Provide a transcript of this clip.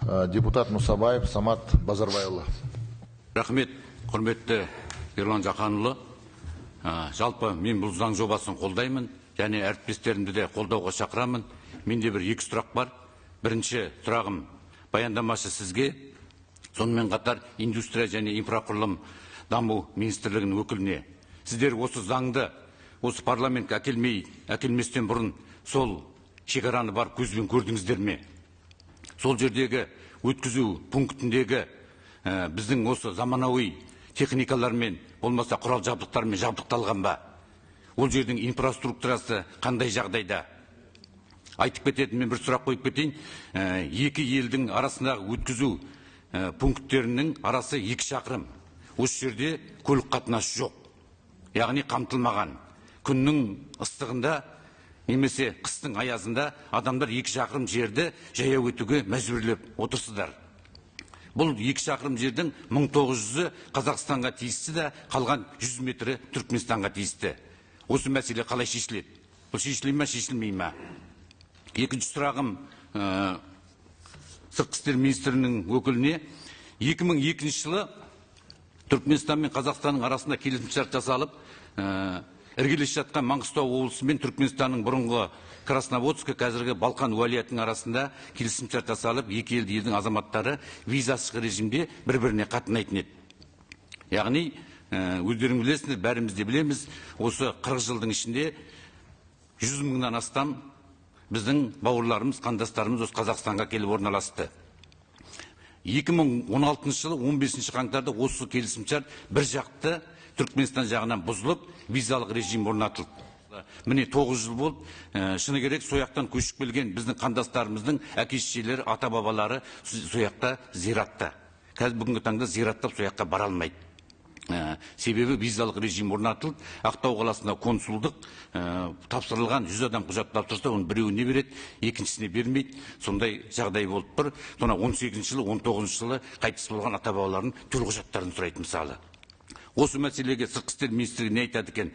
Депутат Мұсабаев Самат Базарбайұлы. Рахмет, құрметті Ерлан Жақанұлы. Жалпы мен бұл заң жобасын қолдаймын, және әріптестерімді де қолдауға шақырамын. Менде бір екі сұрақ бар. Бірінші сұрағым баяндамашы сізге, сонымен қатар индустрия және инфрақұрылым даму министрлігінің өкіліне. Сіздер осы заңды осы парламентке әкелместен бұрын сол шекараны бар көзбен көрдіңіздер ме? Сол жердегі өткізу пунктіндегі біздің осы заманауи техникалармен, болмаса құрал жабдықтармен жабдықталған ба? Ол жердің инфраструктурасы қандай жағдайда? Айтып кететін мен бір сұрақ қойып кетейін. Екі елдің арасындағы өткізу пункттерінің арасы 2 шақырым. Осы жерде көлік қатынасы жоқ. Яғни қамтылмаған. Күннің ыстығында немесе қыстың аязында адамдар 2 шақырым жерді жаяу өтуге мәжбүрлеп отырсыздар. Бұл 2 шақырым жердің 1900-і Қазақстанға тиісті де, қалған 100 метрі Түркменстанға тиісті. Осы мәселе қалай шешіледі? Бұл шешіле ме, шешілмей ме? Екінші сұрағым сыртқы істер министрінің өкіліне. 2002 жылы Түркменстан мен Қазақстанның арасында келісімшарт жасалып, іргелес жатқан Маңғыстау облысы мен Түркменстанның бұрынғы Красноводск, қазіргі Балқан уәлиятының арасында келісімшарт жасалып, екі елдің азаматтары визасыз режимде бір-біріне қатынайтын еді. Яғни, өздеріңіз білесіздер, бәріміз де білеміз, осы 40 жылдың ішінде 100 мыңнан астам біздің бауырларымыз, қандастарымыз осы Қазақстанға келіп орналасты. 2016 жылы 15 қаңтарда осы келісімшарт бір жақты Түркменстан жағынан бұзылып, визалық режим орнатылды. Міне 9 жыл болды. Шыны керек, сояқтан көшіп келген біздің қандастарымыздың әке-шешелері, ата-бабалары сояқта зиратта. Қазір бүгінгі таңда зираттап сояққа бара алмайды. Себебі визалық режим орнатылды. Ақтау қаласында консулдық тапсырылған 100 адам құжат тапсырса, оның біреуіне береді, екіншісіне бермейді. Сондай жағдай болып тұр. Сонда 18 жылы, 19 жылы қайтыс болған ата-бабалардың төлқұжаттарын сұрайды мысалы. Осы мәселеге сыртқы істер министрлігі не айтады екен?